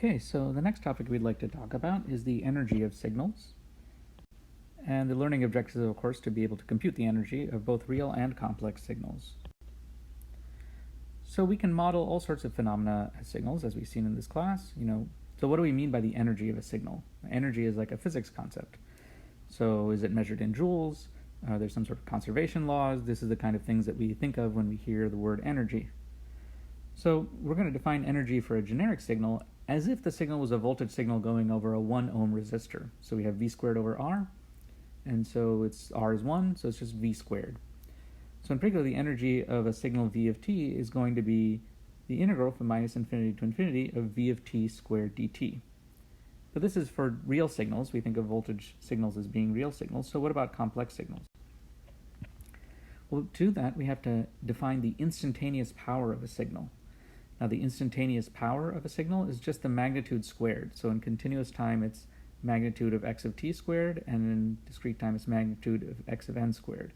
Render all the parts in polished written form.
Okay, so the next topic we'd like to talk about is the energy of signals. And the learning objective is, of course, to be able to compute the energy of both real and complex signals. So we can model all sorts of phenomena as signals, as we've seen in this class. So what do we mean by the energy of a signal? Energy is like a physics concept. So is it measured in joules? There's some sort of conservation laws. This is the kind of things that we think of when we hear the word energy. So we're going to define energy for a generic signal as if the signal was a voltage signal going over a 1 ohm resistor. So we have V squared over R, and so R is 1, so it's just V squared. So in particular, the energy of a signal V of t is going to be the integral from minus infinity to infinity of V of t squared dt. But this is for real signals. We think of voltage signals as being real signals. So what about complex signals? Well, to do that, we have to define the instantaneous power of a signal. Now, the instantaneous power of a signal is just the magnitude squared. So in continuous time, it's magnitude of x of t squared, and in discrete time, it's magnitude of x of n squared.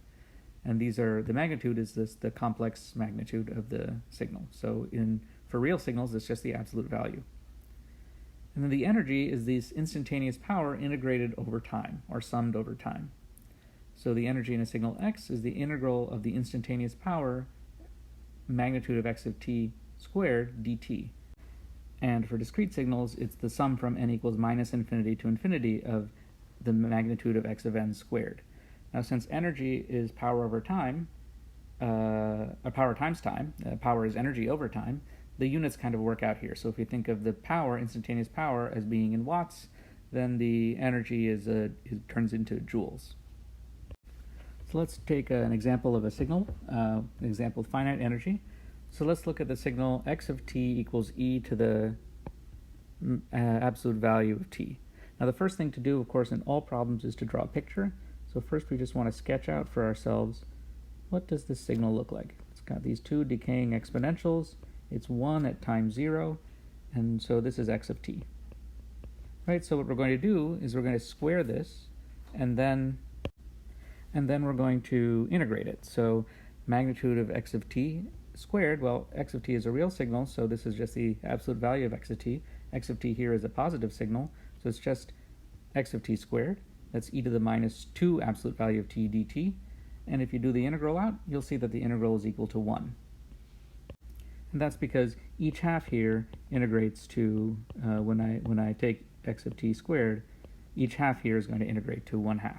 And the magnitude is the complex magnitude of the signal. So for real signals, it's just the absolute value. And then the energy is this instantaneous power integrated over time, or summed over time. So the energy in a signal x is the integral of the instantaneous power, magnitude of x of t squared dt. And for discrete signals, it's the sum from n equals minus infinity to infinity of the magnitude of x of n squared. Now, since energy is power over time, power times time, power is energy over time, the units kind of work out here. So if we think of the power, instantaneous power, as being in watts, then the energy turns into joules. So let's take an example of a signal, an example of finite energy. So let's look at the signal x of t equals e to the absolute value of t. Now the first thing to do, of course, in all problems is to draw a picture. So first we just want to sketch out for ourselves, what does this signal look like? It's got these two decaying exponentials. It's 1 at time 0, and so this is x of t. Right, so what we're going to do is we're going to square this, and then we're going to integrate it. So magnitude of x of t squared, well, x of t is a real signal, so this is just the absolute value of x of t. X of t here is a positive signal, so it's just x of t squared. That's e to the minus 2 absolute value of t dt. And if you do the integral out, you'll see that the integral is equal to 1. And that's because each half here integrates to, when I take x of t squared, each half here is going to integrate to 1/2.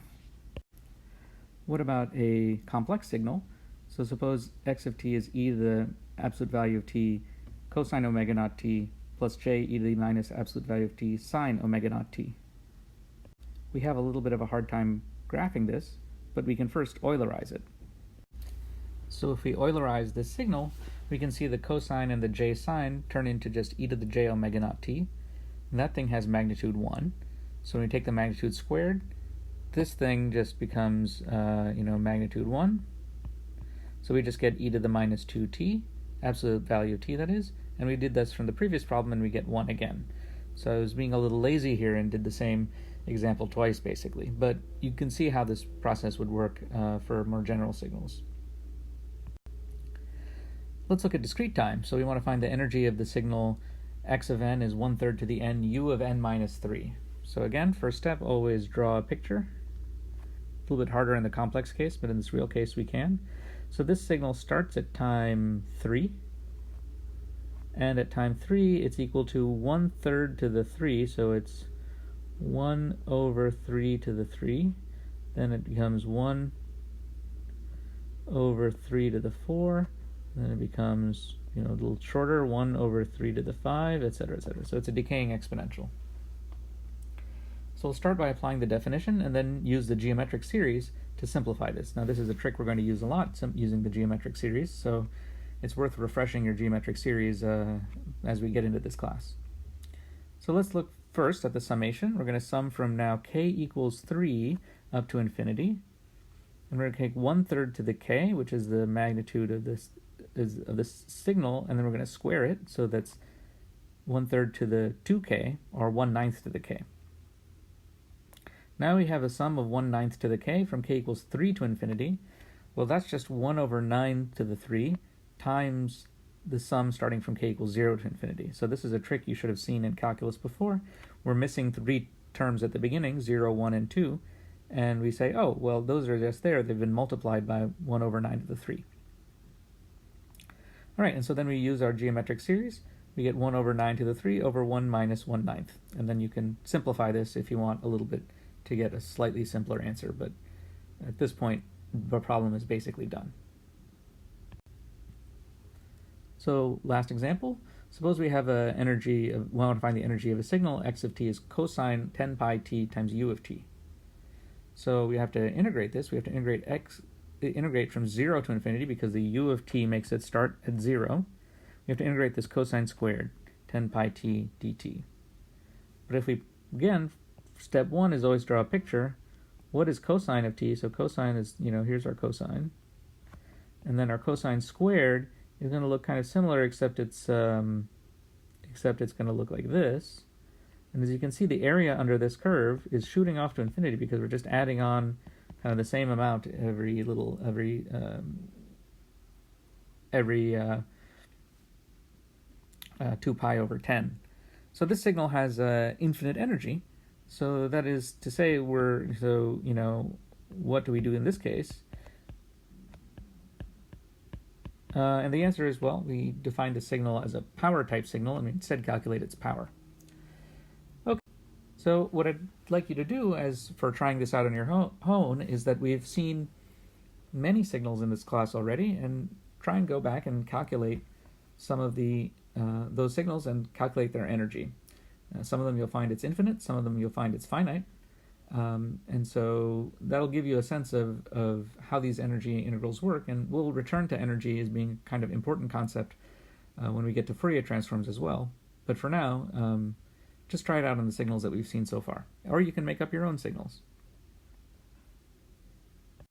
What about a complex signal? So suppose x of t is e to the absolute value of t cosine omega naught t plus j e to the minus absolute value of t sine omega naught t. We have a little bit of a hard time graphing this, but we can first Eulerize it. So if we Eulerize this signal, we can see the cosine and the j sine turn into just e to the j omega naught t. And that thing has magnitude 1. So when we take the magnitude squared, this thing just becomes magnitude 1. So we just get e to the minus 2t, absolute value of t that is, and we did this from the previous problem and we get 1 again. So I was being a little lazy here and did the same example twice basically, but you can see how this process would work for more general signals. Let's look at discrete time. So we want to find the energy of the signal x of n is 1/3 to the n u of n minus 3. So again, first step, always draw a picture. A little bit harder in the complex case, but in this real case we can. So this signal starts at time 3, and at time 3 it's equal to 1/3 to the 3, so it's 1 over 3 to the 3. Then it becomes 1 over 3 to the 4. Then it becomes a little shorter, 1 over 3 to the 5, etc., etc. So it's a decaying exponential. So we'll start by applying the definition and then use the geometric series to simplify this. Now this is a trick we're going to use a lot, using the geometric series, so it's worth refreshing your geometric series as we get into this class. So let's look first at the summation. We're going to sum from now k equals 3 up to infinity. And we're going to take 1/3 to the k, which is the magnitude of this signal, and then we're going to square it, so that's 1/3 to the 2k, or 1/9 to the k. Now we have a sum of 1/9 to the k from k equals 3 to infinity. Well, that's just 1 over 9 to the 3 times the sum starting from k equals 0 to infinity. So this is a trick you should have seen in calculus before. We're missing 3 terms at the beginning, 0, 1, and 2, and we say, oh, well, those are just there. They've been multiplied by 1 over 9 to the 3. All right, and so then we use our geometric series. We get 1 over 9 to the 3 over 1 minus 1/9. And then you can simplify this if you want a little bit to get a slightly simpler answer, but at this point, the problem is basically done. So last example, suppose we have we want to find the energy of a signal. X of t is cosine 10 pi t times u of t. So we have to integrate this. We have to integrate from 0 to infinity because the u of t makes it start at 0. We have to integrate this cosine squared, 10 pi t dt. But if we, again, step 1 is always draw a picture. What is cosine of t? So cosine is, here's our cosine. And then our cosine squared is going to look kind of similar, except it's going to look like this. And as you can see, the area under this curve is shooting off to infinity because we're just adding on kind of the same amount every 2 pi over 10. So this signal has infinite energy. So that is to say what do we do in this case? And the answer is, well, we define the signal as a power type signal and we instead calculate its power. Okay, so what I'd like you to do as for trying this out on your own is that we've seen many signals in this class already, and try and go back and calculate some of those signals and calculate their energy. Some of them you'll find it's infinite, some of them you'll find it's finite. And so that'll give you a sense of how these energy integrals work, and we'll return to energy as being kind of important concept when we get to Fourier transforms as well. But for now, just try it out on the signals that we've seen so far. Or you can make up your own signals.